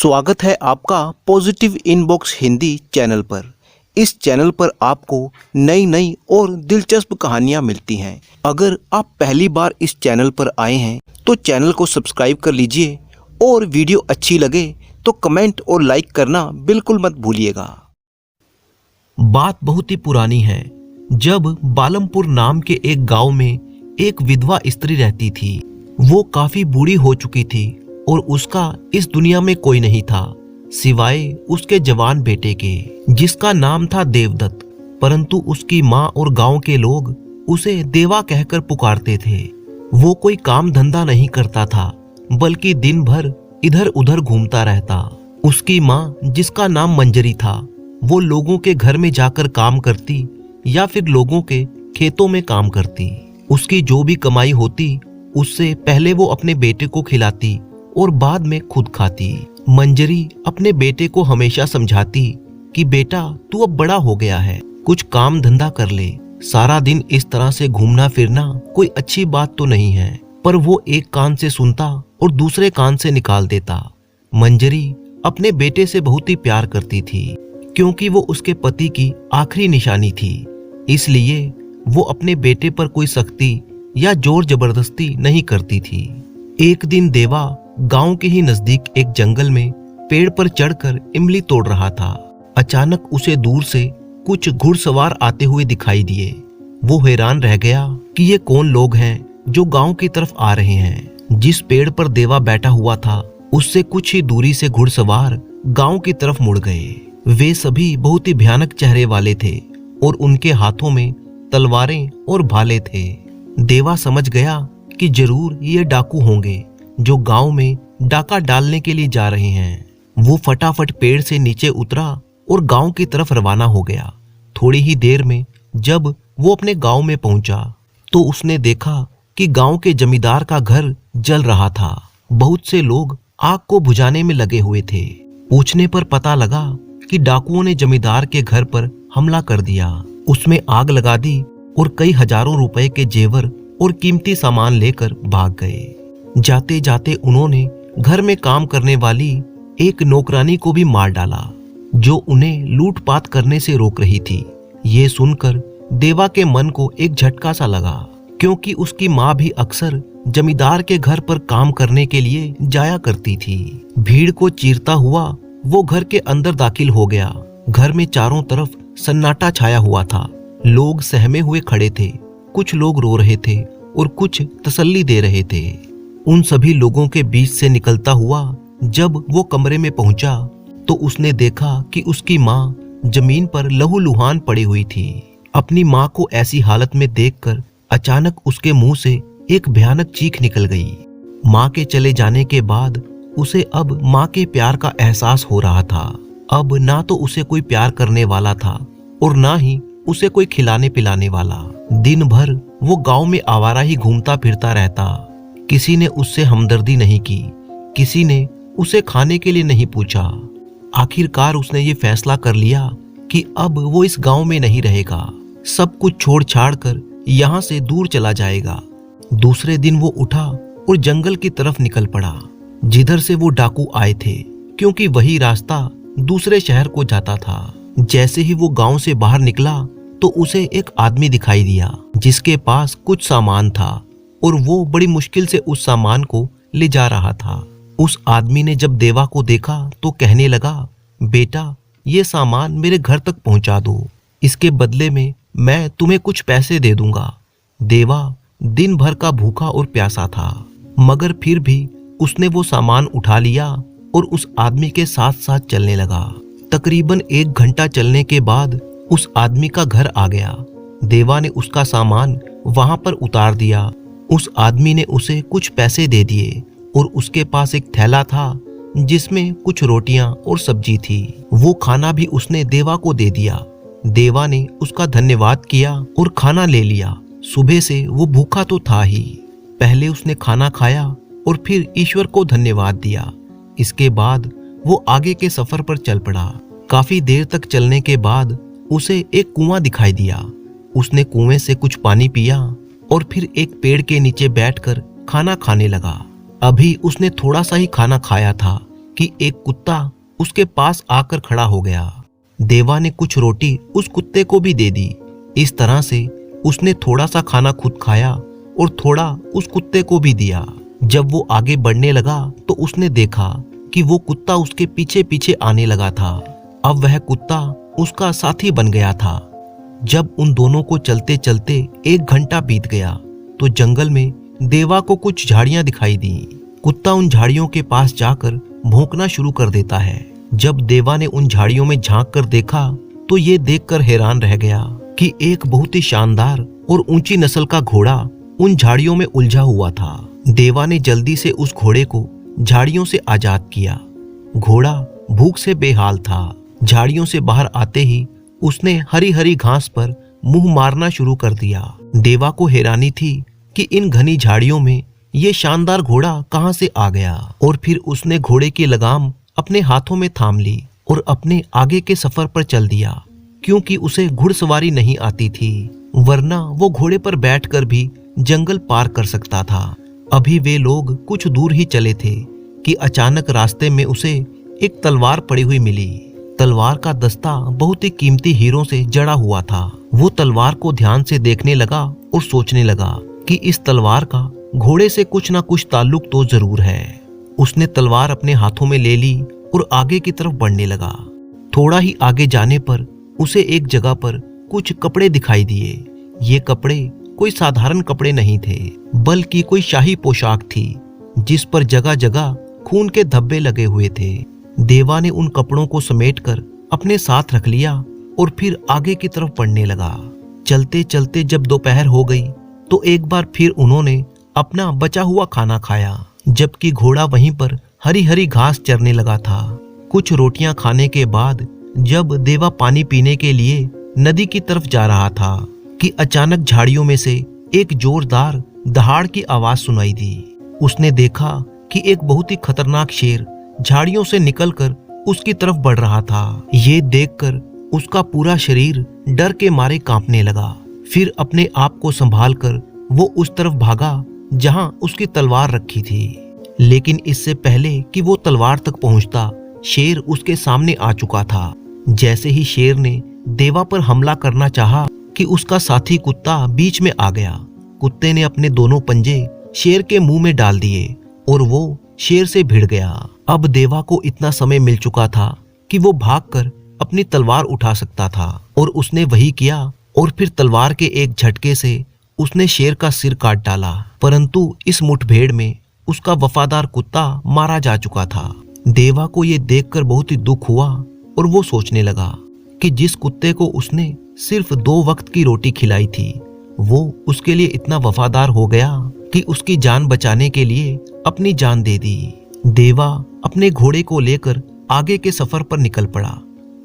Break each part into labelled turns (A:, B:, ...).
A: स्वागत है आपका पॉजिटिव इनबॉक्स हिंदी चैनल पर। इस चैनल पर आपको नई नई और दिलचस्प कहानियाँ मिलती हैं। अगर आप पहली बार इस चैनल पर आए हैं तो चैनल को सब्सक्राइब कर लीजिए और वीडियो अच्छी लगे तो कमेंट और लाइक करना बिल्कुल मत भूलिएगा।
B: बात बहुत ही पुरानी है, जब बालमपुर नाम के एक गांव में एक विधवा स्त्री रहती थी। वो काफी बूढ़ी हो चुकी थी और उसका इस दुनिया में कोई नहीं था सिवाय उसके जवान बेटे के, जिसका नाम था देवदत्त। परंतु उसकी माँ और गांव के लोग उसे देवा कहकर पुकारते थे। वो कोई काम धंधा नहीं करता था, बल्कि दिन भर इधर उधर घूमता रहता। उसकी माँ, जिसका नाम मंजरी था, वो लोगों के घर में जाकर काम करती या फिर लोगों के खेतों में काम करती। उसकी जो भी कमाई होती उससे पहले वो अपने बेटे को खिलाती और बाद में खुद खाती। मंजरी अपने बेटे को हमेशा समझाती कि बेटा, तू अब बड़ा हो गया है, कुछ काम धंधा कर ले। सारा दिन इस तरह से घूमना फिरना कोई अच्छी बात तो नहीं है। पर वो एक कान से सुनता और दूसरे कान से निकाल देता। मंजरी अपने बेटे से बहुत ही प्यार करती थी, क्योंकि वो उसके पति की आखिरी निशानी थी। इसलिए वो अपने बेटे पर कोई सख्ती या जोर जबरदस्ती नहीं करती थी। एक दिन देवा गांव के ही नजदीक एक जंगल में पेड़ पर चढ़कर इमली तोड़ रहा था। अचानक उसे दूर से कुछ घुड़सवार आते हुए दिखाई दिए। वो हैरान रह गया कि ये कौन लोग हैं जो गांव की तरफ आ रहे हैं। जिस पेड़ पर देवा बैठा हुआ था उससे कुछ ही दूरी से घुड़सवार गांव की तरफ मुड़ गए। वे सभी बहुत ही भयानक चेहरे वाले थे और उनके हाथों में तलवारें और भाले थे। देवा समझ गया कि जरूर ये डाकू होंगे जो गांव में डाका डालने के लिए जा रहे हैं। वो फटाफट पेड़ से नीचे उतरा और गांव की तरफ रवाना हो गया। थोड़ी ही देर में जब वो अपने गांव में पहुंचा तो उसने देखा कि गांव के जमींदार का घर जल रहा था। बहुत से लोग आग को बुझाने में लगे हुए थे। पूछने पर पता लगा कि डाकुओं ने जमींदार के घर पर हमला कर दिया, उसमें आग लगा दी और कई हजारों रुपए के जेवर और कीमती सामान लेकर भाग गए। जाते जाते उन्होंने घर में काम करने वाली एक नौकरानी को भी मार डाला, जो उन्हें लूटपाट करने से रोक रही थी। ये सुनकर देवा के मन को एक झटका सा लगा, क्योंकि उसकी माँ भी अक्सर जमींदार के घर पर काम करने के लिए जाया करती थी। भीड़ को चीरता हुआ वो घर के अंदर दाखिल हो गया। घर में चारों तरफ सन्नाटा छाया हुआ था। लोग सहमे हुए खड़े थे, कुछ लोग रो रहे थे और कुछ तसल्ली दे रहे थे। उन सभी लोगों के बीच से निकलता हुआ जब वो कमरे में पहुंचा तो उसने देखा कि उसकी माँ जमीन पर लहूलुहान पड़ी हुई थी। अपनी माँ को ऐसी हालत में देखकर अचानक उसके मुंह से एक भयानक चीख निकल गई। माँ के चले जाने के बाद उसे अब माँ के प्यार का एहसास हो रहा था। अब ना तो उसे कोई प्यार करने वाला था और ना ही उसे कोई खिलाने पिलाने वाला। दिन भर वो गांव में आवारा ही घूमता फिरता रहता। किसी ने उससे हमदर्दी नहीं की, किसी ने उसे खाने के लिए नहीं पूछा। आखिरकार उसने ये फैसला कर लिया कि अब वो इस गांव में नहीं रहेगा, सब कुछ छोड़ छाड़ कर यहाँ से दूर चला जाएगा। दूसरे दिन वो उठा और जंगल की तरफ निकल पड़ा, जिधर से वो डाकू आए थे, क्योंकि वही रास्ता दूसरे शहर को जाता था। जैसे ही वो गांव से बाहर निकला तो उसे एक आदमी दिखाई दिया, जिसके पास कुछ सामान था और वो बड़ी मुश्किल से उस सामान को ले जा रहा था। उस आदमी ने जब देवा को देखा तो कहने लगा, बेटा, ये सामान मेरे घर तक पहुंचा दो, इसके बदले में मैं तुम्हें कुछ पैसे दे दूंगा। देवा दिन भर का भूखा और प्यासा था, मगर फिर भी उसने वो सामान उठा लिया और उस आदमी के साथ साथ चलने लगा। तकरीबन 1 घंटा चलने के बाद उस आदमी का घर आ गया। देवा ने उसका सामान वहां पर उतार दिया। उस आदमी ने उसे कुछ पैसे दे दिए और उसके पास एक थैला था जिसमें कुछ रोटियां और सब्जी थी। वो खाना भी उसने देवा को दे दिया। देवा ने उसका धन्यवाद किया और खाना ले लिया। सुबह से वो भूखा तो था ही। पहले उसने खाना खाया और फिर ईश्वर को धन्यवाद दिया। इसके बाद वो आगे के सफर पर चल पड़ा। काफी देर तक चलने के बाद उसे एक कुआं दिखाई दिया। उसने कुएं से कुछ पानी पिया और फिर एक पेड़ के नीचे बैठकर खाना खाने लगा। अभी उसने थोड़ा सा ही खाना खाया था कि एक कुत्ता उसके पास आकर खड़ा हो गया। देवा ने कुछ रोटी उस कुत्ते को भी दे दी। इस तरह से उसने थोड़ा सा खाना खुद खाया और थोड़ा उस कुत्ते को भी दिया। जब वो आगे बढ़ने लगा तो उसने देखा कि वो कुत्ता उसके पीछे पीछे आने लगा था। अब वह कुत्ता उसका साथी बन गया था। जब उन दोनों को चलते चलते 1 घंटा बीत गया तो जंगल में देवा को कुछ झाड़ियां दिखाई दी। कुत्ता उन झाड़ियों के पास जाकर भौंकना शुरू कर देता है। जब देवा ने उन झाड़ियों में झांक कर देखा तो ये देखकर हैरान रह गया कि एक बहुत ही शानदार और ऊंची नस्ल का घोड़ा उन झाड़ियों में उलझा हुआ था। देवा ने जल्दी से उस घोड़े को झाड़ियों से आजाद किया। घोड़ा भूख से बेहाल था। झाड़ियों से बाहर आते ही उसने हरी हरी घास पर मुंह मारना शुरू कर दिया। देवा को हैरानी थी कि इन घनी झाड़ियों में ये शानदार घोड़ा कहां से आ गया। और फिर उसने घोड़े की लगाम अपने हाथों में थाम ली और अपने आगे के सफर पर चल दिया, क्योंकि उसे घुड़सवारी नहीं आती थी, वरना वो घोड़े पर बैठकर भी जंगल पार कर सकता था। अभी वे लोग कुछ दूर ही चले थे कि अचानक रास्ते में उसे एक तलवार पड़ी हुई मिली। तलवार का दस्ता बहुत ही कीमती हीरों से जड़ा हुआ था। वो तलवार को ध्यान से देखने लगा और सोचने लगा कि इस तलवार का घोड़े से कुछ ना कुछ ताल्लुक तो जरूर है। उसने तलवार अपने हाथों में ले ली और आगे की तरफ बढ़ने लगा। थोड़ा ही आगे जाने पर उसे एक जगह पर कुछ कपड़े दिखाई दिए। ये कपड़े कोई साधारण कपड़े नहीं थे, बल्कि कोई शाही पोशाक थी जिस पर जगह जगह खून के धब्बे लगे हुए थे। देवा ने उन कपड़ों को समेटकर अपने साथ रख लिया और फिर आगे की तरफ बढ़ने लगा। चलते चलते जब दोपहर हो गई तो एक बार फिर उन्होंने अपना बचा हुआ खाना खाया, जबकि घोड़ा वहीं पर हरी हरी घास चरने लगा था। कुछ रोटियां खाने के बाद जब देवा पानी पीने के लिए नदी की तरफ जा रहा था कि अचानक झाड़ियों में से एक जोरदार दहाड़ की आवाज सुनाई दी। उसने देखा कि एक बहुत ही खतरनाक शेर झाड़ियों से निकलकर उसकी तरफ बढ़ रहा था। ये देखकर उसका पूरा शरीर डर के मारे कांपने लगा। फिर अपने आप को संभालकर वो उस तरफ भागा जहां उसकी तलवार रखी थी। लेकिन इससे पहले कि वो तलवार तक पहुंचता, शेर उसके सामने आ चुका था। जैसे ही शेर ने देवा पर हमला करना चाहा कि उसका साथी कुत्ता बीच में आ गया। कुत्ते ने अपने दोनों पंजे शेर के मुंह में डाल दिए और वो शेर से भिड़ गया। अब देवा को इतना समय मिल चुका था कि वो भागकर अपनी तलवार उठा सकता था और उसने वही किया और फिर तलवार के एक झटके से उसने शेर का सिर काट डाला। परंतु इस मुठभेड़ में उसका वफादार कुत्ता मारा जा चुका था। देवा को ये देखकर बहुत ही दुख हुआ और वो सोचने लगा कि जिस कुत्ते को उसने सिर्फ 2 वक्त की रोटी खिलाई थी, वो उसके लिए इतना वफादार हो गया कि उसकी जान बचाने के लिए अपनी जान दे दी। देवा अपने घोड़े को लेकर आगे के सफर पर निकल पड़ा।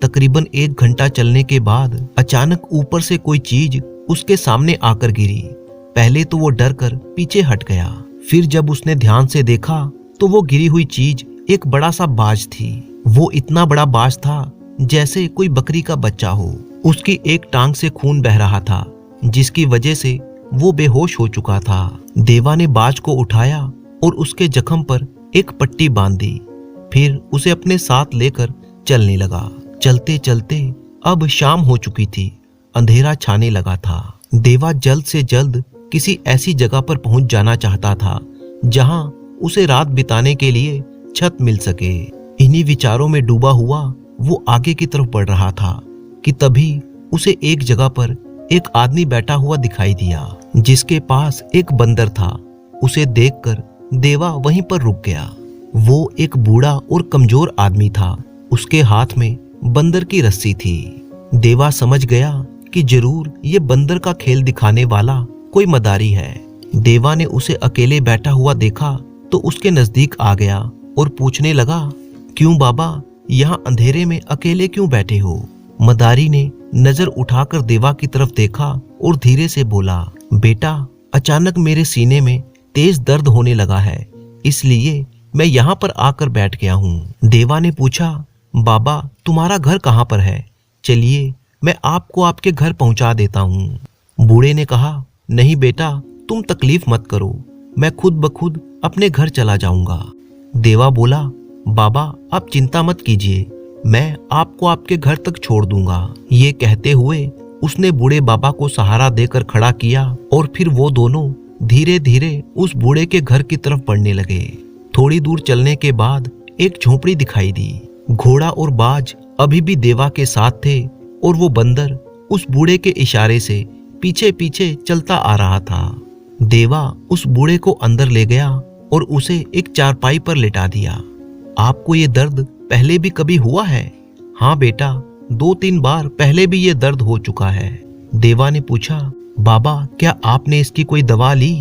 B: तकरीबन 1 घंटा चलने के बाद अचानक ऊपर से कोई चीज उसके सामने आकर गिरी। पहले तो वो डर कर पीछे हट गया, फिर जब उसने ध्यान से देखा तो वो गिरी हुई चीज एक बड़ा सा बाज थी। वो इतना बड़ा बाज था जैसे कोई बकरी का बच्चा हो। उसकी एक टांग से खून बह रहा था, जिसकी वजह से वो बेहोश हो चुका था। देवा ने बाज को उठाया और उसके जख्म पर एक पट्टी बांध दी, फिर उसे अपने साथ लेकर चलने लगा। चलते चलते अब शाम हो चुकी थी, अंधेरा छाने लगा था। देवा जल्द से जल्द किसी ऐसी जगह पर पहुंच जाना चाहता था जहां उसे रात बिताने के लिए छत मिल सके। इन्हीं विचारों में डूबा हुआ वो आगे की तरफ बढ़ रहा था कि तभी उसे एक जगह पर एक आदमी बैठा हुआ दिखाई दिया, जिसके पास एक बंदर था। उसे देखकर देवा वहीं पर रुक गया। वो एक बूढ़ा और कमजोर आदमी था। उसके हाथ में बंदर की रस्सी थी। देवा समझ गया कि जरूर ये बंदर का खेल दिखाने वाला कोई मदारी है। देवा ने उसे अकेले बैठा हुआ देखा तो उसके नजदीक आ गया और पूछने लगा, क्यों बाबा, यहाँ अंधेरे में अकेले क्यों बैठे हो? मदारी ने नजर उठाकर देवा की तरफ देखा और धीरे से बोला, बेटा, अचानक मेरे सीने में तेज दर्द होने लगा है, इसलिए मैं यहाँ पर आकर बैठ गया हूँ। देवा ने पूछा, बाबा, तुम्हारा घर कहाँ पर है? चलिए मैं आपको आपके घर पहुँचा देता हूँ। बूढ़े ने कहा, नहीं बेटा, तुम तकलीफ मत करो, मैं खुद ब खुद अपने घर चला जाऊंगा। देवा बोला, बाबा आप चिंता मत कीजिए, मैं आपको आपके घर तक छोड़ दूंगा। ये कहते हुए उसने बूढ़े बाबा को सहारा देकर खड़ा किया और फिर वो दोनों धीरे धीरे उस बूढ़े के घर की तरफ बढ़ने लगे। थोड़ी दूर चलने के बाद एक झोपड़ी दिखाई दी। घोड़ा और बाज अभी भी देवा के साथ थे और वो बंदर उस बूढ़े के इशारे से पीछे पीछे चलता आ रहा था। देवा उस बूढ़े को अंदर ले गया और उसे एक चारपाई पर लेटा दिया। आपको ये दर्द पहले भी कभी हुआ है? हाँ बेटा, 2-3 बार पहले भी ये दर्द हो चुका है। देवा ने पूछा, बाबा क्या आपने इसकी कोई दवा ली?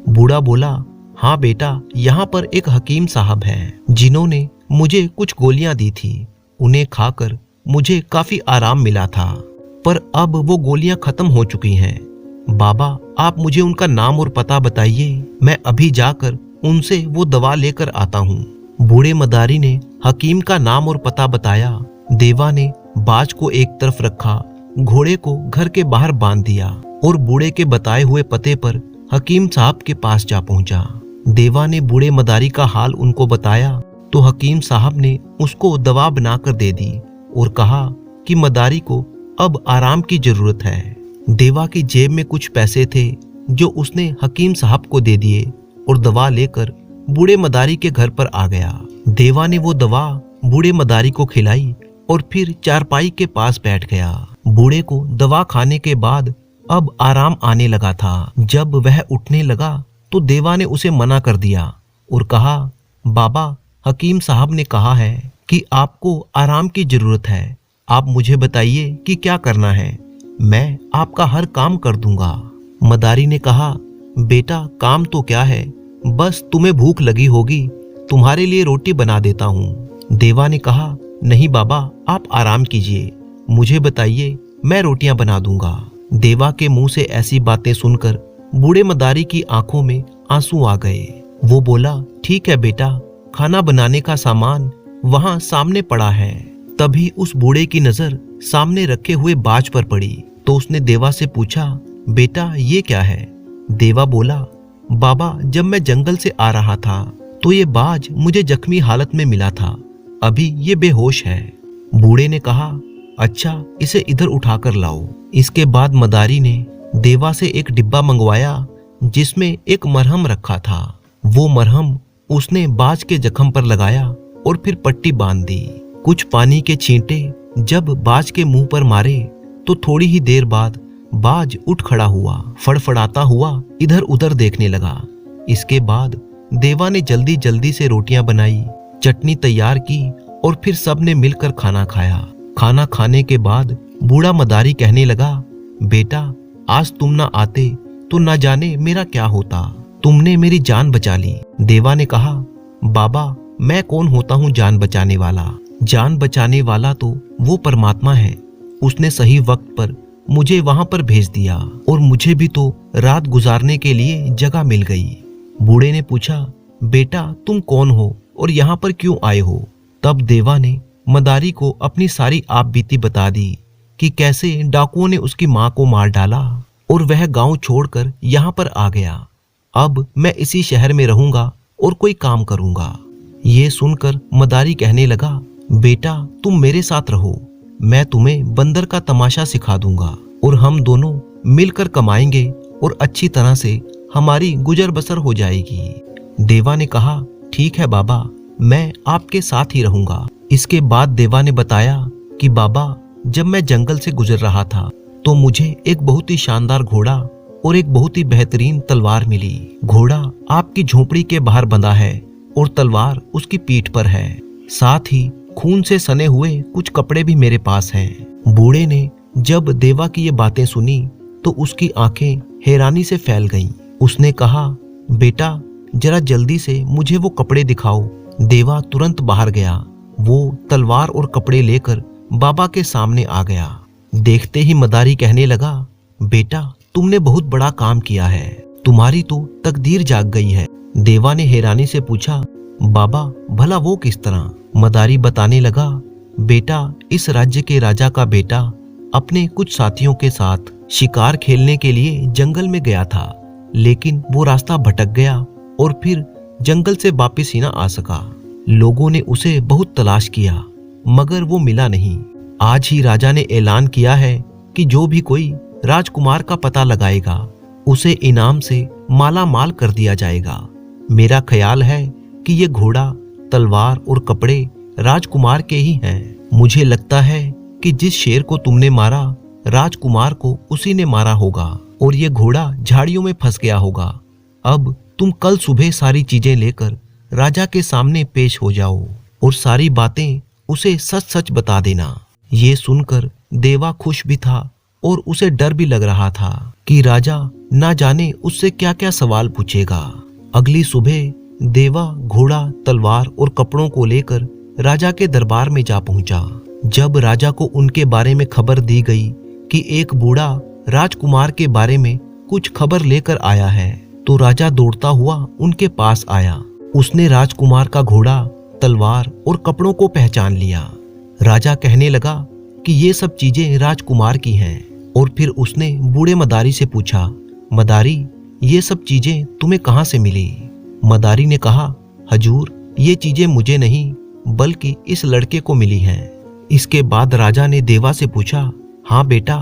B: बूढ़ा बोला, हाँ बेटा, यहाँ पर एक हकीम साहब हैं जिन्होंने मुझे कुछ गोलियां दी थी। उन्हें खाकर मुझे काफी आराम मिला था, पर अब वो गोलियां खत्म हो चुकी हैं। बाबा आप मुझे उनका नाम और पता बताइए, मैं अभी जाकर उनसे वो दवा लेकर आता हूँ। बूढ़े मदारी ने हकीम का नाम और पता बताया। देवा ने बाज को एक तरफ रखा, घोड़े को घर के बाहर बांध दिया और बूढ़े के बताए हुए पते पर हकीम साहब के पास जा पहुंचा। देवा ने बूढ़े मदारी का हाल उनको बताया तो हकीम साहब ने उसको दवा बनाकर दे दी और कहा कि मदारी को अब आराम की जरूरत है। देवा की जेब में कुछ पैसे थे जो उसने हकीम साहब को दे दिए और दवा लेकर बूढ़े मदारी के घर पर आ गया। देवा ने वो दवा बूढ़े मदारी को खिलाई और फिर चारपाई के पास बैठ गया। बूढ़े को दवा खाने के बाद अब आराम आने लगा था। जब वह उठने लगा तो देवा ने उसे मना कर दिया और कहा, बाबा हकीम साहब ने कहा है कि आपको आराम की जरूरत है। आप मुझे बताइए कि क्या करना है, मैं आपका हर काम कर दूंगा। मदारी ने कहा, बेटा काम तो क्या है, बस तुम्हें भूख लगी होगी, तुम्हारे लिए रोटी बना देता हूँ। देवा ने कहा, नहीं बाबा आप आराम कीजिए, मुझे बताइए मैं रोटियां बना दूंगा। देवा के मुंह से ऐसी बातें सुनकर बूढ़े मदारी की आंखों में आंसू आ गए। वो बोला, ठीक है बेटा, खाना बनाने का सामान वहां सामने पड़ा है। तभी उस बूढ़े की नजर सामने रखे हुए बाज पर पड़ी तो उसने देवा से पूछा, बेटा ये क्या है? देवा बोला, बाबा जब मैं जंगल से आ रहा था तो ये बाज मुझे जख्मी हालत में मिला था, अभी ये बेहोश है। बूढ़े ने कहा, अच्छा इसे इधर उठाकर लाओ। इसके बाद मदारी ने देवा से एक डिब्बा मंगवाया जिसमें एक मरहम रखा था। वो मरहम उसने बाज के जख्म पर लगाया और फिर पट्टी बांध दी। कुछ पानी के छींटे जब बाज के मुंह पर मारे तो थोड़ी ही देर बाद बाज उठ खड़ा हुआ, फड़फड़ाता हुआ इधर उधर देखने लगा। इसके बाद देवा ने जल्दी जल्दी से रोटियां बनाई, चटनी तैयार की और फिर सबने मिलकर खाना खाया। खाना खाने के बाद बूढ़ा मदारी कहने लगा, बेटा आज तुम ना आते तो ना जाने मेरा क्या होता, तुमने मेरी जान बचा ली। देवा ने कहा, बाबा मैं कौन होता हूँ जान बचाने वाला? जान बचाने वाला तो वो परमात्मा है, उसने सही वक्त पर मुझे वहां पर भेज दिया और मुझे भी तो रात गुजारने के लिए जगह मिल गई। बूढ़े ने पूछा, बेटा तुम कौन हो और यहाँ पर क्यों आए हो? तब देवा ने मदारी को अपनी सारी आपबीती बता दी कि कैसे डाकुओं ने उसकी माँ को मार डाला और वह गांव छोड़कर यहाँ पर आ गया। अब मैं इसी शहर में रहूंगा और कोई काम करूंगा। ये सुनकर मदारी कहने लगा, बेटा तुम मेरे साथ रहो, मैं तुम्हें बंदर का तमाशा सिखा दूंगा और हम दोनों मिलकर कमाएंगे और अच्छी तरह से हमारी गुजर बसर हो जाएगी। देवा ने कहा, ठीक है बाबा, मैं आपके साथ ही रहूंगा। इसके बाद देवा ने बताया कि बाबा जब मैं जंगल से गुजर रहा था तो मुझे एक बहुत ही शानदार घोड़ा और एक बहुत ही बेहतरीन तलवार मिली। घोड़ा आपकी झोपड़ी के बाहर बंधा है और तलवार उसकी पीठ पर है, साथ ही खून से सने हुए कुछ कपड़े भी मेरे पास हैं। बूढ़े ने जब देवा की ये बातें सुनी तो उसकी आंखें हैरानी से फैल गईं। उसने कहा, बेटा जरा जल्दी से मुझे वो कपड़े दिखाओ। देवा तुरंत बाहर गया। वो तलवार और कपड़े लेकर बाबा के सामने आ गया। देखते ही मदारी कहने लगा, बेटा तुमने बहुत बड़ा काम किया है, तुम्हारी तो तकदीर जाग गई है। देवा ने हैरानी से पूछा, बाबा भला वो किस तरह? मदारी बताने लगा, बेटा इस राज्य के राजा का बेटा अपने कुछ साथियों के साथ शिकार खेलने के लिए जंगल में गया था, लेकिन वो रास्ता भटक गया और फिर जंगल से वापस ही ना आ सका। लोगों ने उसे बहुत तलाश किया मगर वो मिला नहीं। आज ही राजा ने ऐलान किया है कि जो भी कोई राजकुमार का पता लगाएगा उसे इनाम से माला माल कर दिया जाएगा। मेरा ख्याल है कि ये घोड़ा, तलवार और कपड़े राजकुमार के ही हैं। मुझे लगता है कि जिस शेर को तुमने मारा राजकुमार को उसी ने मारा होगा और ये घोड़ा झाड़ियों में फंस गया होगा। अब तुम कल सुबह सारी चीजें लेकर राजा के सामने पेश हो जाओ और सारी बातें उसे सच सच बता देना। ये सुनकर देवा खुश भी था और उसे डर भी लग रहा था कि राजा ना जाने उससे क्या क्या सवाल पूछेगा। अगली सुबह देवा घोड़ा, तलवार और कपड़ों को लेकर राजा के दरबार में जा पहुंचा। जब राजा को उनके बारे में खबर दी गई कि एक बूढ़ा राजकुमार के बारे में कुछ खबर लेकर आया है तो राजा दौड़ता हुआ उनके पास आया। उसने राजकुमार का घोड़ा, तलवार और कपड़ों को पहचान लिया। राजा कहने लगा कि ये सब चीजें राजकुमार की हैं और फिर उसने बूढ़े मदारी से पूछा, मदारी ये सब चीजें तुम्हें कहाँ से मिली? मदारी ने कहा, हजूर ये चीजें मुझे नहीं बल्कि इस लड़के को मिली हैं। इसके बाद राजा ने देवा से पूछा, हाँ बेटा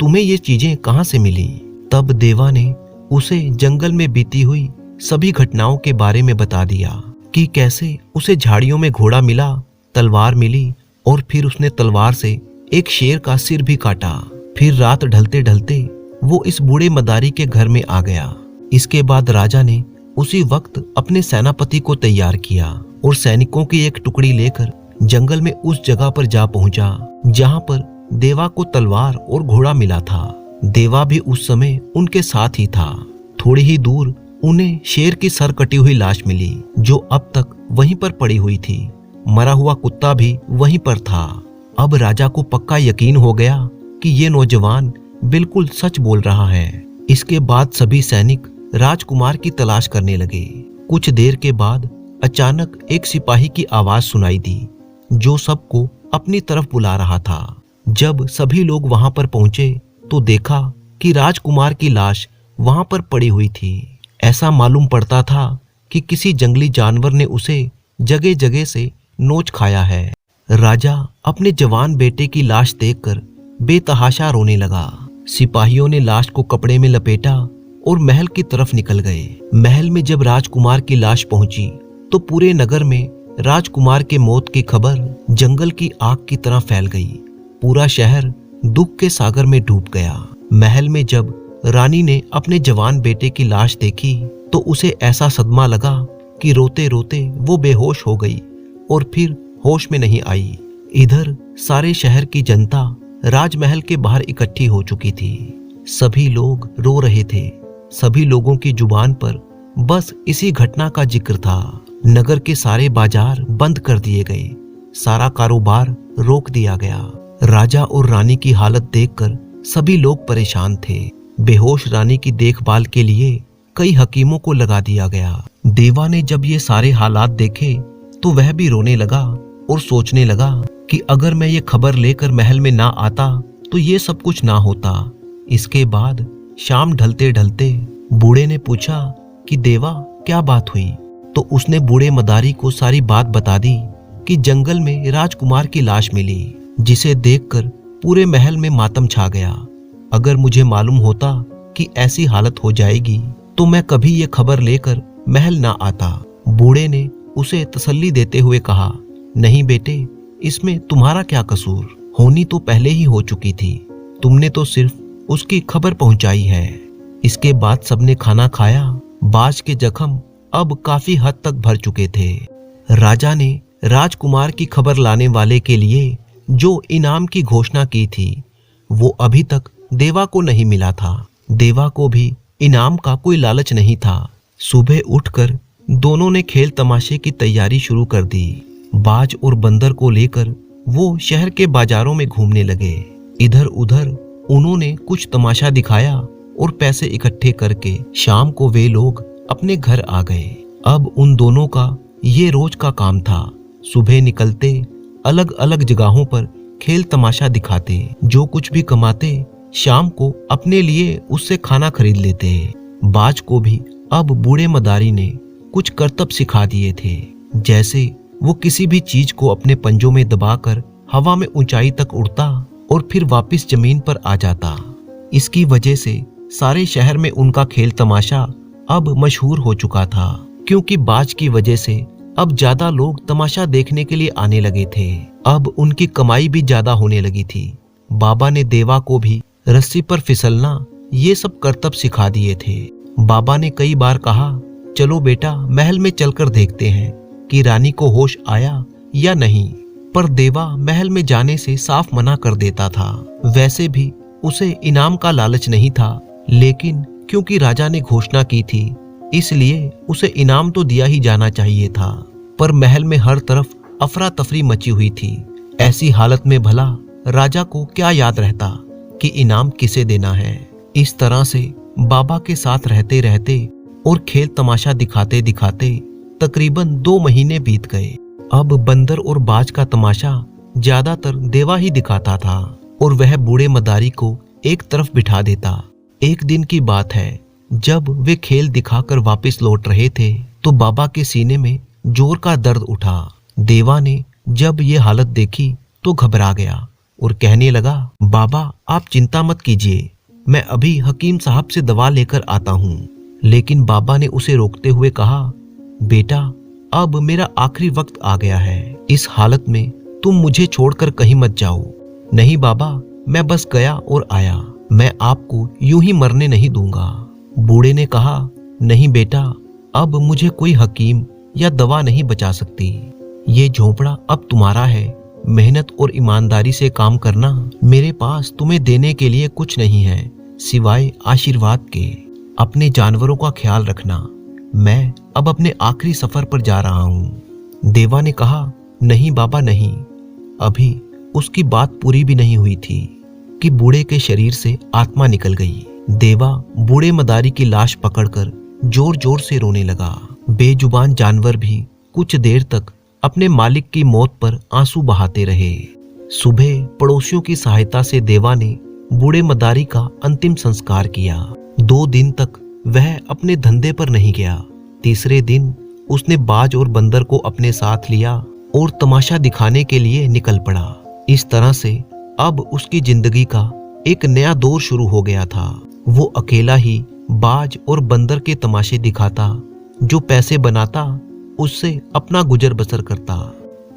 B: तुम्हें ये चीजें कहाँ से मिली? तब देवा ने उसे जंगल में बीती हुई सभी घटनाओं के बारे में बता दिया कि कैसे उसे झाड़ियों में घोड़ा मिला, तलवार मिली और फिर उसने तलवार से एक शेर का सिर भी काटा। फिर रात ढलते ढलते वो इस बूढ़े मदारी के घर में आ गया। इसके बाद राजा ने उसी वक्त अपने सेनापति को तैयार किया और सैनिकों की एक टुकड़ी लेकर जंगल में उस जगह पर जा पहुंचा जहां पर देवा को तलवार और घोड़ा मिला था। देवा भी उस समय उनके साथ ही था। थोड़ी ही दूर उन्हें शेर की सर कटी हुई लाश मिली जो अब तक वहीं पर पड़ी हुई थी। मरा हुआ कुत्ता भी वहीं पर था। अब राजा को पक्का यकीन हो गया कि ये नौजवान बिल्कुल सच बोल रहा है। इसके बाद सभी सैनिक राजकुमार की तलाश करने लगे। कुछ देर के बाद अचानक एक सिपाही की आवाज सुनाई दी जो सबको अपनी तरफ बुला रहा था। जब सभी लोग वहां पर पहुंचे तो देखा कि राजकुमार की लाश वहां पर पड़ी हुई थी। ऐसा मालूम पड़ता था कि किसी जंगली जानवर ने उसे जगह जगह से नोच खाया है। राजा अपने जवान बेटे की लाश देखकर बेतहाशा रोने लगा। सिपाहियों ने लाश को कपड़े में लपेटा और महल की तरफ निकल गए। महल में जब राजकुमार की लाश पहुंची तो पूरे नगर में राजकुमार के मौत की खबर जंगल की आग की तरह फैल गई। पूरा शहर दुख के सागर में डूब गया। महल में जब रानी ने अपने जवान बेटे की लाश देखी तो उसे ऐसा सदमा लगा कि रोते रोते वो बेहोश हो गई और फिर होश में नहीं आई। इधर सारे शहर की जनता राजमहल के बाहर इकट्ठी हो चुकी थी। सभी लोग रो रहे थे। सभी लोगों की जुबान पर बस इसी घटना का जिक्र था। नगर के सारे बाजार बंद कर दिए गए। सारा कारोबार रोक दिया गया। राजा और रानी की हालत देखकर सभी लोग परेशान थे। बेहोश रानी की देखभाल के लिए कई हकीमों को लगा दिया गया। देवा ने जब ये सारे हालात देखे तो वह भी रोने लगा और सोचने लगा कि अगर मैं ये खबर लेकर महल में ना आता तो ये सब कुछ ना होता। इसके बाद शाम ढलते ढलते बूढ़े ने पूछा कि देवा क्या बात हुई? तो उसने बूढ़े मदारी को सारी बात बता दी कि जंगल में राजकुमार की लाश मिली जिसे देखकर पूरे महल में मातम छा गया। अगर मुझे मालूम होता कि ऐसी हालत हो जाएगी तो मैं कभी ये खबर लेकर महल ना आता। बूढ़े ने उसे तसल्ली देते हुए कहा, नहीं बेटे, इसमें तुम्हारा क्या कसूर? होनी तो पहले ही हो चुकी थी, तुमने तो सिर्फ उसकी खबर पहुंचाई है। इसके बाद सबने खाना खाया। बाज के जख्म अब काफी हद तक भर चुके थे। राजा ने राजकुमार की खबर लाने वाले के लिए जो इनाम की घोषणा की थी वो अभी तक देवा को नहीं मिला था। देवा को भी इनाम का कोई लालच नहीं था। सुबह उठकर दोनों ने खेल तमाशे की तैयारी शुरू कर दी। बाज और बंदर को लेकर वो शहर के बाजारों में घूमने लगे। इधर उधर उन्होंने कुछ तमाशा दिखाया और पैसे इकट्ठे करके शाम को वे लोग अपने घर आ गए। अब उन दोनों का ये रोज का काम था। सुबह निकलते अलग अलग जगहों पर खेल तमाशा दिखाते, जो कुछ भी कमाते शाम को अपने लिए उससे खाना खरीद लेते। बाज को भी अब बूढ़े मदारी ने कुछ करतब सिखा दिए थे, जैसे वो किसी भी चीज को अपने पंजों में दबाकर हवा में ऊंचाई तक उड़ता और फिर वापस जमीन पर आ जाता। इसकी वजह से सारे शहर में उनका खेल तमाशा अब मशहूर हो चुका था, क्योंकि बाज की वजह से अब ज्यादा लोग तमाशा देखने के लिए आने लगे थे। अब उनकी कमाई भी ज्यादा होने लगी थी। बाबा ने देवा को भी रस्सी पर फिसलना ये सब करतब सिखा दिए थे। बाबा ने कई बार कहा, चलो बेटा महल में चलकर देखते हैं कि रानी को होश आया या नहीं, पर देवा महल में जाने से साफ मना कर देता था। वैसे भी उसे इनाम का लालच नहीं था, लेकिन क्योंकि राजा ने घोषणा की थी इसलिए उसे इनाम तो दिया ही जाना चाहिए था। पर महल में हर तरफ अफरा तफरी मची हुई थी। ऐसी हालत में भला राजा को क्या याद रहता कि इनाम किसे देना है। इस तरह से बाबा के साथ रहते रहते और खेल तमाशा दिखाते दिखाते तकरीबन 2 महीने बीत गए। अब बंदर और बाज का तमाशा ज्यादातर देवा ही दिखाता था और वह बूढ़े मदारी को एक तरफ बिठा देता। एक दिन की बात है, जब वे खेल दिखाकर वापस लौट रहे थे तो बाबा के सीने में जोर का दर्द उठा। देवा ने जब ये हालत देखी तो घबरा गया और कहने लगा, बाबा आप चिंता मत कीजिए, मैं अभी हकीम साहब से दवा लेकर आता हूँ। लेकिन बाबा ने उसे रोकते हुए कहा, बेटा अब मेरा आखिरी वक्त आ गया है, इस हालत में तुम मुझे छोड़कर कहीं मत जाओ। नहीं बाबा, मैं बस गया और आया, मैं आपको यूं ही मरने नहीं दूंगा। बूढ़े ने कहा, नहीं बेटा, अब मुझे कोई हकीम या दवा नहीं बचा सकती। ये झोंपड़ा अब तुम्हारा है, मेहनत और ईमानदारी से काम करना। मेरे पास तुम्हें देने के लिए कुछ नहीं है सिवाय आशीर्वाद के। अपने जानवरों का ख्याल रखना, मैं अब अपने आखिरी सफर पर जा रहा हूँ। देवा ने कहा, नहीं बाबा नहीं। अभी उसकी बात पूरी भी नहीं हुई थी कि बूढ़े के शरीर से आत्मा निकल गई। देवा बूढ़े मदारी की लाश पकड़कर जोर जोर से रोने लगा। बेजुबान जानवर भी कुछ देर तक अपने मालिक की मौत पर आंसू बहाते रहे। सुबह पड़ोसियों की सहायता से देवा ने बूढ़े मदारी का अंतिम संस्कार किया। 2 दिन तक वह अपने धंधे पर नहीं गया। तीसरे दिन उसने बाज और बंदर को अपने साथ लिया और तमाशा दिखाने के लिए निकल पड़ा। इस तरह से अब उसकी जिंदगी का एक नया दौर शुरू हो गया था। वो अकेला ही बाज और बंदर के तमाशे दिखाता, जो पैसे बनाता उससे अपना गुजर बसर करता।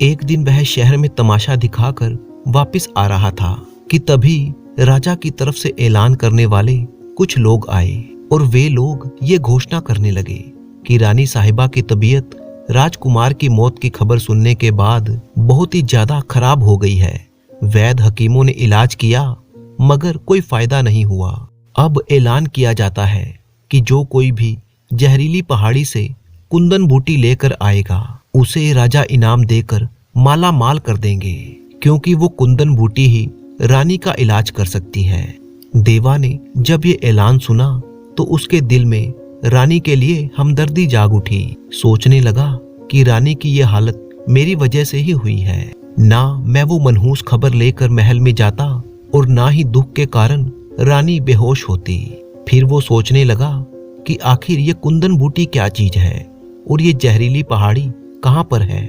B: एक दिन वह शहर में तमाशा दिखाकर वापस आ रहा था कि तभी राजा की तरफ से ऐलान करने वाले कुछ लोग आए और वे लोग ये घोषणा करने लगे कि रानी साहिबा की तबीयत राजकुमार की मौत की खबर सुनने के बाद बहुत ही ज्यादा खराब हो गई है। वैद्य हकीमों ने इलाज किया मगर कोई फायदा नहीं हुआ। अब ऐलान किया जाता है कि जो कोई भी जहरीली पहाड़ी से कुंदन बूटी लेकर आएगा उसे राजा इनाम देकर माला माल कर देंगे, क्योंकि वो कुंदन बूटी ही रानी का इलाज कर सकती है। देवा ने जब ये ऐलान सुना तो उसके दिल में रानी के लिए हमदर्दी जाग उठी। सोचने लगा कि रानी की ये हालत मेरी वजह से ही हुई है। ना मैं वो मनहूस खबर लेकर महल में जाता और ना ही दुख के कारण रानी बेहोश होती। फिर वो सोचने लगा कि आखिर ये कुंदन बूटी क्या चीज है और ये जहरीली पहाड़ी कहाँ पर है।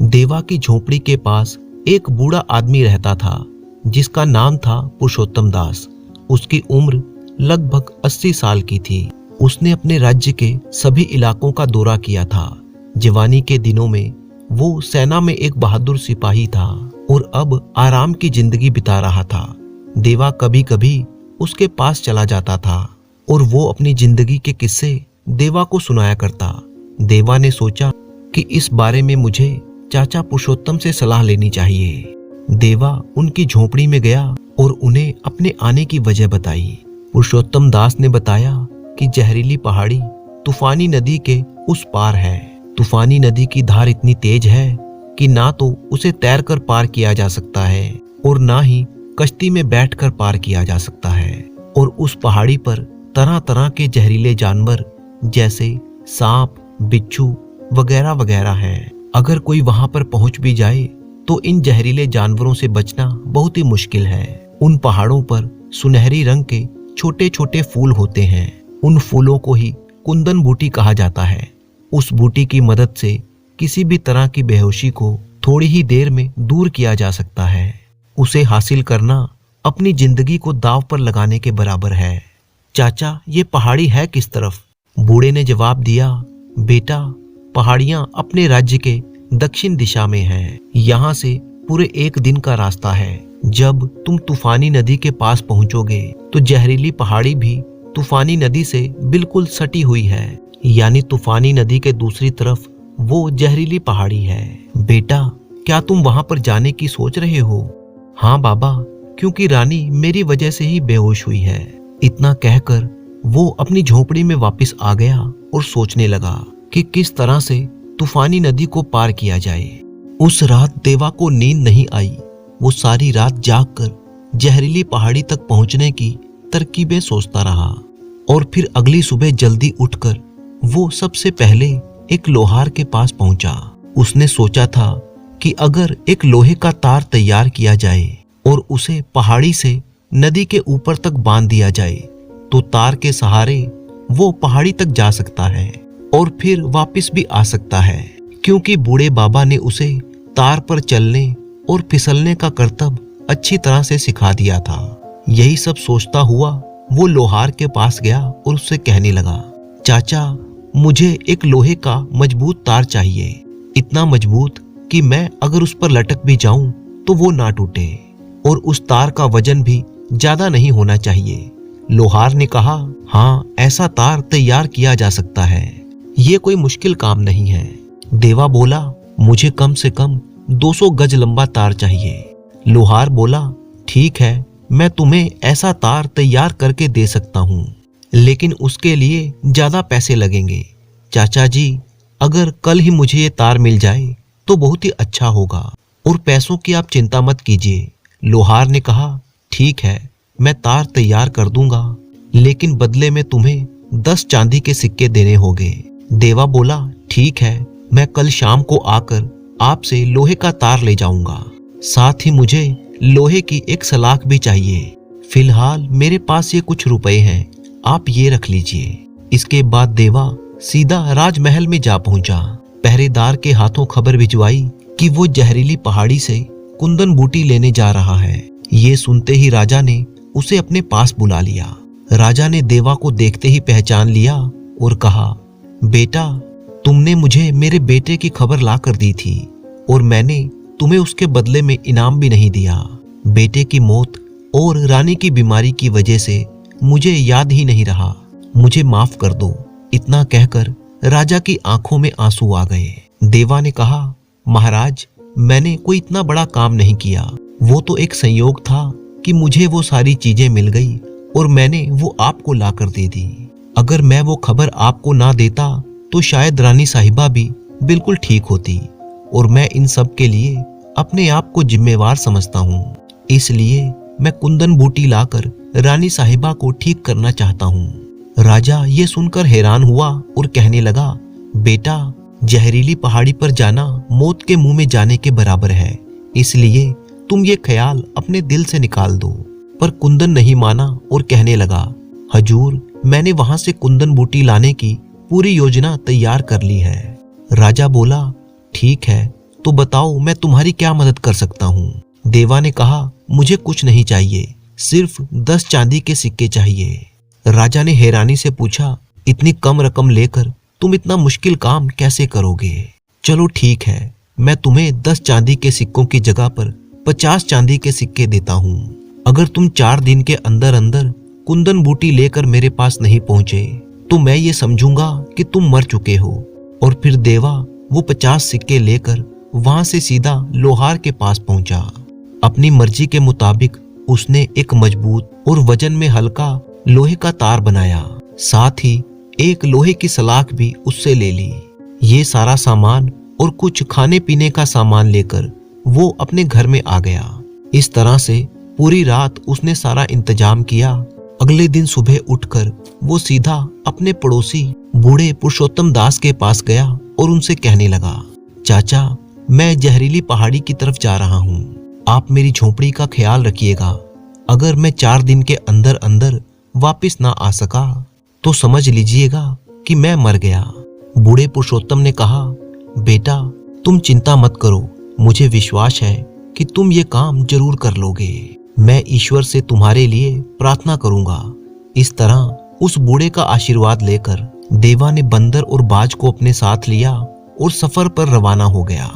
B: देवा की झोपड़ी के पास एक बूढ़ा आदमी रहता था जिसका नाम था पुरुषोत्तम दास। उसकी उम्र लगभग 80 साल की थी। उसने अपने राज्य के सभी इलाकों का दौरा किया था। जवानी के दिनों में वो सेना में एक बहादुर सिपाही था और अब आराम की जिंदगी बिता रहा था। देवा कभी कभी उसके पास चला जाता था और वो अपनी जिंदगी के किस्से देवा को सुनाया करता। देवा ने सोचा कि इस बारे में मुझे चाचा पुरुषोत्तम से सलाह लेनी चाहिए। देवा उनकी झोपड़ी में गया और उन्हें अपने आने की वजह बताई। पुरुषोत्तम दास ने बताया कि जहरीली पहाड़ी तूफानी नदी के उस पार है। तूफानी नदी की धार इतनी तेज है कि ना तो उसे तैरकर पार किया जा सकता है और ना ही कश्ती में बैठकर पार किया जा सकता है। और उस पहाड़ी पर तरह तरह के जहरीले जानवर जैसे सांप, बिच्छू वगैरह वगैरह हैं। अगर कोई वहां पर पहुंच भी जाए तो इन जहरीले जानवरों से बचना बहुत ही मुश्किल है। उन पहाड़ों पर सुनहरी रंग के छोटे छोटे फूल होते हैं। उन फूलों को ही कुंदन बूटी कहा जाता है। उस बूटी की मदद से किसी भी तरह की बेहोशी को थोड़ी ही देर में दूर किया जा सकता है। उसे हासिल करना अपनी जिंदगी को दांव पर लगाने के बराबर है। चाचा, ये पहाड़ी है किस तरफ? बूढ़े ने जवाब दिया, बेटा, पहाड़ियां अपने राज्य के दक्षिण दिशा में हैं। यहाँ से पूरे 1 दिन का रास्ता है। जब तुम तूफानी नदी के पास पहुंचोगे तो जहरीली पहाड़ी भी तूफानी नदी से बिल्कुल सटी हुई है, यानी तूफानी नदी के दूसरी तरफ वो जहरीली पहाड़ी है। बेटा, क्या तुम वहां पर जाने की सोच रहे हो? हाँ बाबा, क्योंकि रानी मेरी वजह से ही बेहोश हुई है। इतना कहकर वो अपनी झोपड़ी में वापस आ गया और सोचने लगा कि किस तरह से तूफानी नदी को पार किया जाए। उस रात देवा को नींद नहीं आई। वो सारी रात जागकर जहरीली पहाड़ी तक पहुंचने की तरकीबें सोचता रहा और फिर अगली सुबह जल्दी उठकर वो सबसे पहले एक लोहार के पास पहुंचा। उसने सोचा था कि अगर एक लोहे का तार तैयार किया जाए और उसे पहाड़ी से नदी के ऊपर तक बांध दिया जाए तो तार के सहारे वो पहाड़ी तक जा सकता है और फिर वापस भी आ सकता है, क्योंकि बूढ़े बाबा ने उसे तार पर चलने और फिसलने का करतब अच्छी तरह से सिखा दिया था। यही सब सोचता हुआ वो लोहार के पास गया और उससे कहने लगा, चाचा, मुझे एक लोहे का मजबूत तार चाहिए, इतना मजबूत कि मैं अगर उस पर लटक भी जाऊं तो वो ना टूटे, और उस तार का वजन भी ज्यादा नहीं होना चाहिए। लोहार ने कहा, हाँ, ऐसा तार तैयार किया जा सकता है, ये कोई मुश्किल काम नहीं है। देवा बोला, मुझे कम से कम 200 गज लंबा तार चाहिए। लोहार बोला, ठीक है, मैं तुम्हें ऐसा तार तैयार करके दे सकता हूँ, लेकिन उसके लिए ज्यादा पैसे लगेंगे। चाचा जी, अगर कल ही मुझे ये तार मिल जाए तो बहुत ही अच्छा होगा, और पैसों की आप चिंता मत कीजिए। लोहार ने कहा, ठीक है, मैं तार तैयार कर दूंगा, लेकिन बदले में तुम्हें 10 चांदी के सिक्के देने होंगे। देवा बोला, ठीक है, मैं कल शाम को आकर आपसे लोहे का तार ले जाऊंगा, साथ ही मुझे लोहे की एक सलाख भी चाहिए। फिलहाल मेरे पास ये कुछ रुपए हैं, आप ये रख लीजिए। इसके बाद देवा सीधा राजमहल में जा पहुंचा। पहरेदार के हाथों खबर भिजवाई कि वो जहरीली पहाड़ी से कुंदन बूटी लेने जा रहा है। ये सुनते ही राजा ने उसे अपने पास बुला लिया। राजा ने देवा को देखते ही पहचान लिया और कहा, बेटा, तुमने मुझे मेरे बेटे की खबर ला कर दी थी और मैंने तुम्हें उसके बदले में इनाम भी नहीं दिया। बेटे की मौत और रानी की बीमारी की वजह से मुझे याद ही नहीं रहा, मुझे माफ कर दो। इतना कहकर राजा की आंखों में आंसू आ गए। देवा ने कहा, महाराज, मैंने कोई इतना बड़ा काम नहीं किया, वो तो एक संयोग था कि मुझे वो सारी चीजें मिल गई और मैंने वो आपको ला कर दे दी। अगर मैं वो खबर आपको ना देता तो शायद रानी साहिबा भी बिल्कुल ठीक होती, और मैं इन सब के लिए अपने आप को जिम्मेवार समझता हूँ। इसलिए मैं कुंदन बूटी लाकर रानी साहिबा को ठीक करना चाहता हूँ। राजा ये सुनकर हैरान हुआ और कहने लगा, बेटा, जहरीली पहाड़ी पर जाना मौत के मुंह में जाने के बराबर है, इसलिए तुम ये ख्याल अपने दिल से निकाल दो। पर कुंदन नहीं माना और कहने लगा, हजूर, मैंने वहां से कुंदन बूटी लाने की पूरी योजना तैयार कर ली है। राजा बोला, ठीक है, तो बताओ मैं तुम्हारी क्या मदद कर सकता हूँ। देवा ने कहा, मुझे कुछ नहीं चाहिए, सिर्फ 10 चांदी के सिक्के चाहिए। राजा ने हैरानी से पूछा, इतनी कम रकम लेकर तुम इतना मुश्किल काम कैसे करोगे? चलो ठीक है, मैं तुम्हें 10 चांदी के सिक्कों की जगह पर 50 चांदी के सिक्के देता हूँ। अगर तुम 4 दिन के अंदर अंदर कुंदन बूटी लेकर मेरे पास नहीं पहुंचे तो मैं ये समझूंगा कि तुम मर चुके हो। और फिर देवा वो 50 सिक्के लेकर वहां से सीधा लोहार के पास पहुंचा। अपनी मर्जी के मुताबिक उसने एक मजबूत और वजन में हल्का लोहे का तार बनाया, साथ ही एक लोहे की सलाख भी उससे ले ली। ये सारा सामान और कुछ खाने पीने का सामान लेकर वो अपने घर में आ गया। इस तरह से पूरी रात उसने सारा इंतजाम किया। अगले दिन सुबह उठकर वो सीधा अपने पड़ोसी बूढ़े पुरुषोत्तम दास के पास गया और उनसे कहने लगा, चाचा, मैं जहरीली पहाड़ी की तरफ जा रहा हूँ, आप मेरी झोपड़ी का ख्याल रखिएगा। अगर मैं 4 दिन के अंदर अंदर वापस ना आ सका तो समझ लीजिएगा कि मैं मर गया। बूढ़े पुरुषोत्तम ने कहा, बेटा, तुम चिंता मत करो, मुझे विश्वास है कि तुम ये काम जरूर कर लोगे। मैं ईश्वर से तुम्हारे लिए प्रार्थना करूंगा। इस तरह उस बूढ़े का आशीर्वाद लेकर देवा ने बंदर और बाज को अपने साथ लिया और सफर पर रवाना हो गया।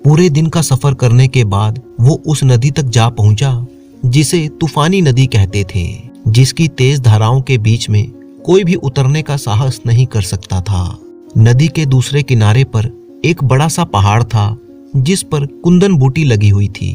B: पूरे दिन का सफर करने के बाद वो उस नदी तक जा पहुंचा जिसे तूफानी नदी कहते थे, जिसकी तेज धाराओं के बीच में कोई भी उतरने का साहस नहीं कर सकता था। नदी के दूसरे किनारे पर एक बड़ा सा पहाड़ था जिस पर कुंदन बूटी लगी हुई थी।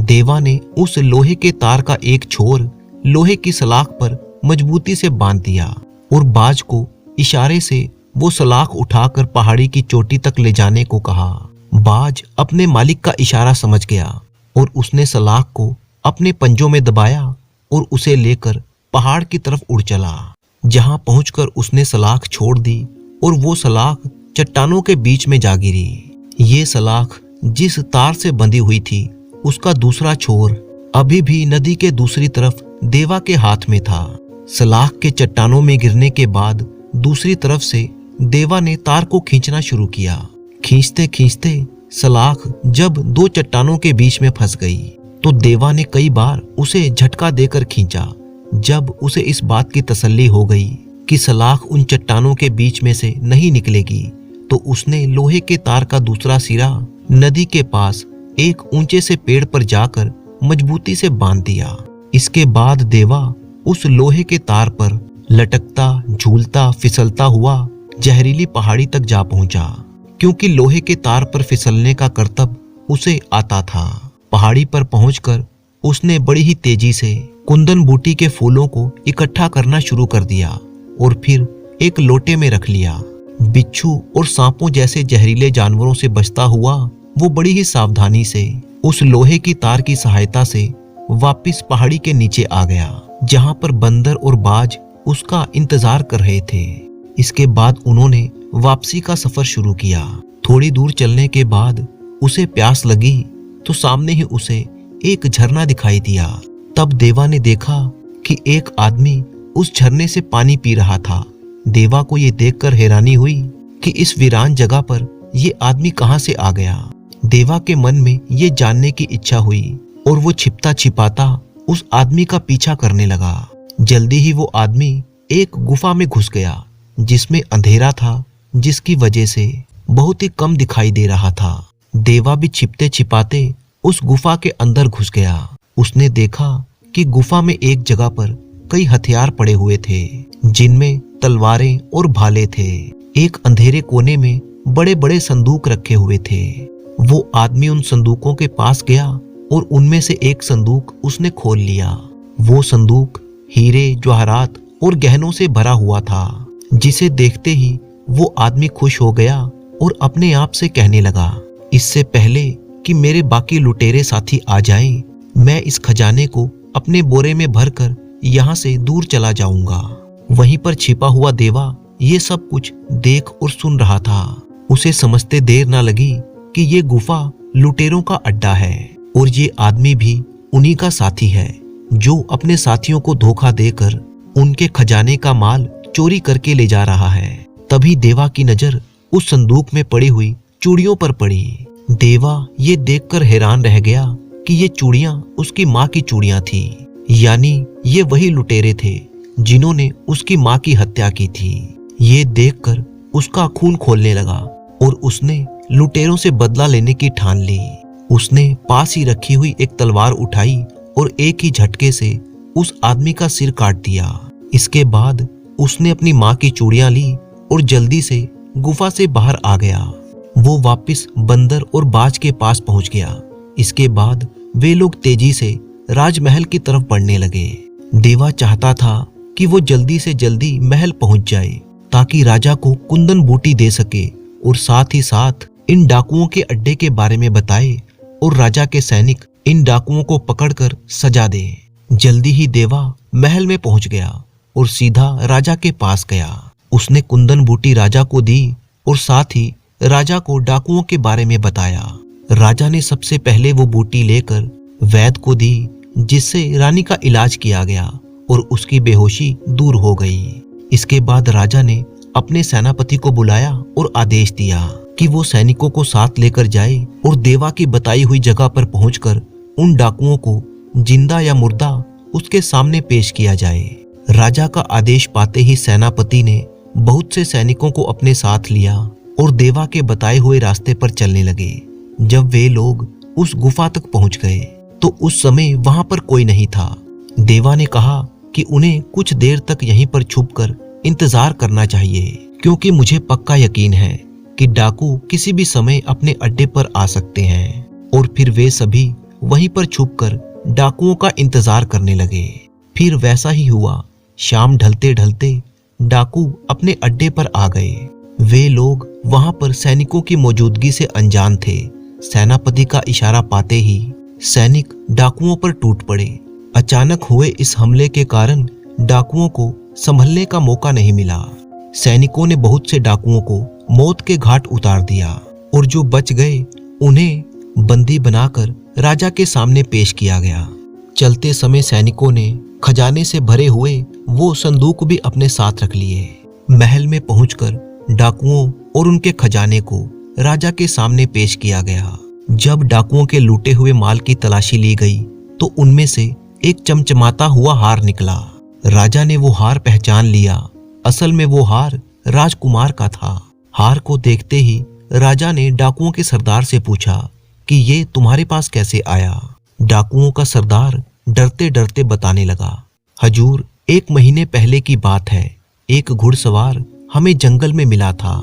B: देवा ने उस लोहे के तार का एक छोर लोहे की सलाख पर मजबूती से बांध दिया और बाज को इशारे से वो सलाख उठाकर पहाड़ी की चोटी तक ले जाने को कहा। बाज अपने मालिक का इशारा समझ गया और उसने सलाख को अपने पंजों में दबाया और उसे लेकर पहाड़ की तरफ उड़ चला। जहां पहुंचकर उसने सलाख छोड़ दी और वो सलाख चट्टानों के बीच में जा गिरी। ये सलाख जिस तार से बंधी हुई थी उसका दूसरा छोर अभी भी नदी के दूसरी तरफ देवा के हाथ में था। सलाख के चट्टानों में गिरने के बाद दूसरी तरफ से देवा ने तार को खींचना शुरू किया। खींचते खींचते सलाख जब दो चट्टानों के बीच में फंस गई तो देवा ने कई बार उसे झटका देकर खींचा। जब उसे इस बात की तसल्ली हो गई कि सलाख उन चट्टानों के बीच में से नहीं निकलेगी तो उसने लोहे के तार का दूसरा सिरा नदी के पास एक ऊंचे से पेड़ पर जाकर मजबूती से बांध दिया। इसके बाद देवा उस लोहे के तार पर लटकता, झूलता, फिसलता हुआ जहरीली पहाड़ी तक जा पहुंचा, क्योंकि लोहे के तार पर फिसलने का करतब उसे आता था। पहाड़ी पर पहुंचकर उसने बड़ी ही तेजी से कुंदन बूटी के फूलों को इकट्ठा करना शुरू कर दिया और फिर एक लोटे में रख लिया। बिच्छू और सांपों जैसे जहरीले जानवरों से बचता हुआ वो बड़ी ही सावधानी से उस लोहे की तार की सहायता से वापस पहाड़ी के नीचे आ गया, जहां पर बंदर और बाज उसका इंतजार कर रहे थे। इसके बाद उन्होंने वापसी का सफर शुरू किया। थोड़ी दूर चलने के बाद उसे प्यास लगी तो सामने ही उसे एक झरना दिखाई दिया। तब देवा ने देखा कि एक आदमी उस झरने से पानी पी रहा था। देवा को ये देखकर हैरानी हुई कि इस वीरान जगह पर ये आदमी कहां से आ गया। देवा के मन में ये जानने की इच्छा हुई और वो छिपता छिपाता उस आदमी का पीछा करने लगा। जल्दी ही वो आदमी एक गुफा में घुस गया जिसमें अंधेरा था, जिसकी वजह से बहुत ही कम दिखाई दे रहा था। देवा भी छिपते छिपाते उस गुफा के अंदर घुस गया। उसने देखा कि गुफा में एक जगह पर कई हथियार पड़े हुए थे, जिनमें तलवारें और भाले थे। एक अंधेरे कोने में बड़े बड़े संदूक रखे हुए थे। वो आदमी उन संदूकों के पास गया और उनमें से एक संदूक उसने खोल लिया। वो संदूक हीरे, जवाहरात और गहनों से भरा हुआ था, जिसे देखते ही वो आदमी खुश हो गया और अपने आप से कहने लगा, इससे पहले कि मेरे बाकी लुटेरे साथी आ जाएं, मैं इस खजाने को अपने बोरे में भरकर यहाँ से दूर चला जाऊंगा। वहीं पर छिपा हुआ देवा ये सब कुछ देख और सुन रहा था। उसे समझते देर ना लगी कि ये गुफा लुटेरों का अड्डा है और ये आदमी भी उन्हीं का साथी है, जो अपने साथियों को धोखा देकर उनके खजाने का माल चोरी करके ले जा रहा है। तभी देवा की नजर उस संदूक में पड़ी हुई चूड़ियों पर पड़ी। देवा ये देखकर हैरान रह गया कि ये चूड़ियां उसकी माँ की चूड़ियां थी, यानी ये वही लुटेरे थे जिन्होंने उसकी माँ की हत्या की थी। ये देखकर उसका खून खौलने लगा और उसने लुटेरों से बदला लेने की ठान ली। उसने पास ही रखी हुई एक तलवार उठाई और एक ही झटके से उस आदमी का सिर काट दिया। इसके बाद उसने अपनी माँ की चूड़ियां ली और जल्दी से गुफा से बाहर आ गया। वो वापस बंदर और बाज के पास पहुंच गया। इसके बाद वे लोग तेजी से राजमहल की तरफ बढ़ने लगे। देवा चाहता था कि वो जल्दी से जल्दी महल पहुंच जाए ताकि राजा को कुंदन बूटी दे सके और साथ ही साथ इन डाकुओं के अड्डे के बारे में बताए और राजा के सैनिक इन डाकुओं को पकड़कर सजा दे। जल्दी ही देवा महल में पहुंच गया और सीधा राजा के पास गया। उसने कुंदन बूटी राजा को दी और साथ ही राजा को डाकुओं के बारे में बताया। राजा ने सबसे पहले वो बूटी लेकर वैद्य को दी, जिससे रानी का इलाज किया गया और उसकी बेहोशी दूर हो गई। इसके बाद राजा ने अपने सेनापति को बुलाया और आदेश दिया कि वो सैनिकों को साथ लेकर जाए और देवा की बताई हुई जगह पर पहुंचकर उन डाकुओं को जिंदा या मुर्दा उसके सामने पेश किया जाए। राजा का आदेश पाते ही सेनापति ने बहुत से सैनिकों को अपने साथ लिया और देवा के बताए हुए रास्ते पर चलने लगे। जब वे लोग उस गुफा तक पहुंच गए तो उस समय वहां पर कोई नहीं था। देवा ने कहा कि उन्हें कुछ देर तक यहीं पर छुपकर इंतजार करना चाहिए, क्योंकि मुझे पक्का यकीन है कि डाकू किसी भी समय अपने अड्डे पर आ सकते हैं। और फिर वे सभी वहीं पर छुपकर डाकुओं का इंतजार करने लगे। फिर वैसा ही हुआ। शाम ढलते ढलते डाकू अपने अड्डे पर आ गए। वे लोग वहां पर सैनिकों की मौजूदगी से अनजान थे। सेनापति का इशारा पाते ही सैनिक डाकुओं पर टूट पड़े। अचानक हुए इस हमले के कारण डाकुओं को संभलने का मौका नहीं मिला। सैनिकों ने बहुत से डाकुओं को मौत के घाट उतार दिया और जो बच गए उन्हें बंदी बनाकर राजा के सामने पेश किया गया। चलते समय सैनिकों ने खजाने से भरे हुए वो संदूक भी अपने साथ रख लिए। महल में पहुंचकर डाकुओं और उनके खजाने को राजा के सामने पेश किया गया। जब डाकुओं के लूटे हुए माल की तलाशी ली गई तो उनमें से एक चमचमाता हुआ हार निकला। राजा ने वो हार पहचान लिया। असल में वो हार राजकुमार का था। हार को देखते ही राजा ने डाकुओं के सरदार से पूछा कि ये तुम्हारे पास कैसे आया। डाकुओं का सरदार डरते डरते बताने लगा, हजूर, 1 महीने पहले की बात है। एक घुड़सवार हमें जंगल में मिला था।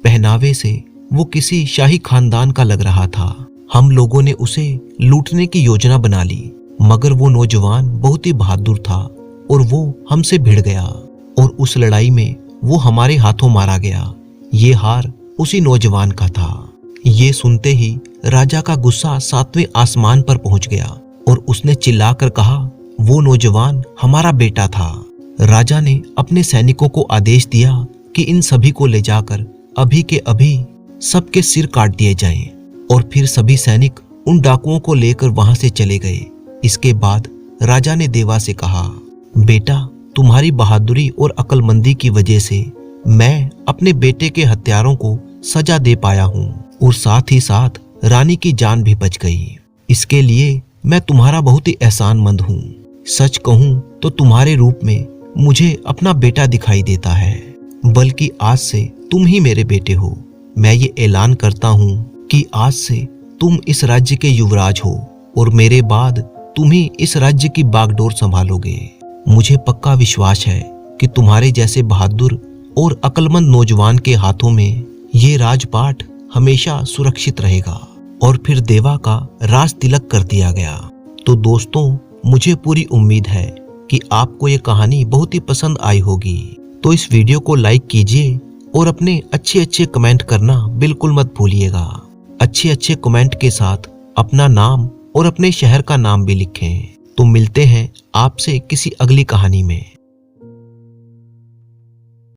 B: पहनावे से वो किसी शाही खानदान का लग रहा था। हम लोगों ने उसे लूटने की योजना बना ली, मगर वो नौजवान बहुत ही बहादुर था और वो हमसे भिड़ गया और उस लड़ाई में वो हमारे हाथों मारा गया। ये हार उसी नौजवान का था। ये सुनते ही राजा का गुस्सा 7वें आसमान पर पहुंच गया और उसने चिल्लाकर कहा, वो नौजवान हमारा बेटा था। राजा ने अपने सैनिकों को आदेश दिया कि इन सभी को ले जाकर अभी के अभी सबके सिर काट दिए जाएं। और फिर सभी सैनिक उन डाकुओं को लेकर वहां से चले गए। इसके बाद राजा ने देवा से कहा, बेटा, तुम्हारी बहादुरी और अक्लमंदी की वजह से मैं अपने बेटे के हत्यारों को सजा दे पाया हूँ और साथ ही साथ रानी की जान भी बच गई। इसके लिए मैं तुम्हारा बहुत ही एहसानमंद हूँ। सच कहूँ तो तुम्हारे रूप में मुझे अपना बेटा दिखाई देता है, बल्कि आज से तुम ही मेरे बेटे हो। मैं ये ऐलान करता हूँ कि आज से तुम इस राज्य के युवराज हो और मेरे बाद तुम ही इस राज्य की बागडोर संभालोगे। मुझे पक्का विश्वास है कि तुम्हारे जैसे बहादुर और अक्लमंद नौजवान के हाथों में ये राजपाट हमेशा सुरक्षित रहेगा। और फिर देवा का राज तिलक कर दिया गया। तो दोस्तों, मुझे पूरी उम्मीद है कि आपको ये कहानी बहुत ही पसंद आई होगी। तो इस वीडियो को लाइक कीजिए और अपने अच्छे कमेंट करना बिल्कुल मत भूलिएगा। अच्छे कमेंट के साथ अपना नाम और अपने शहर का नाम भी लिखें। तो मिलते हैं आपसे किसी अगली कहानी में।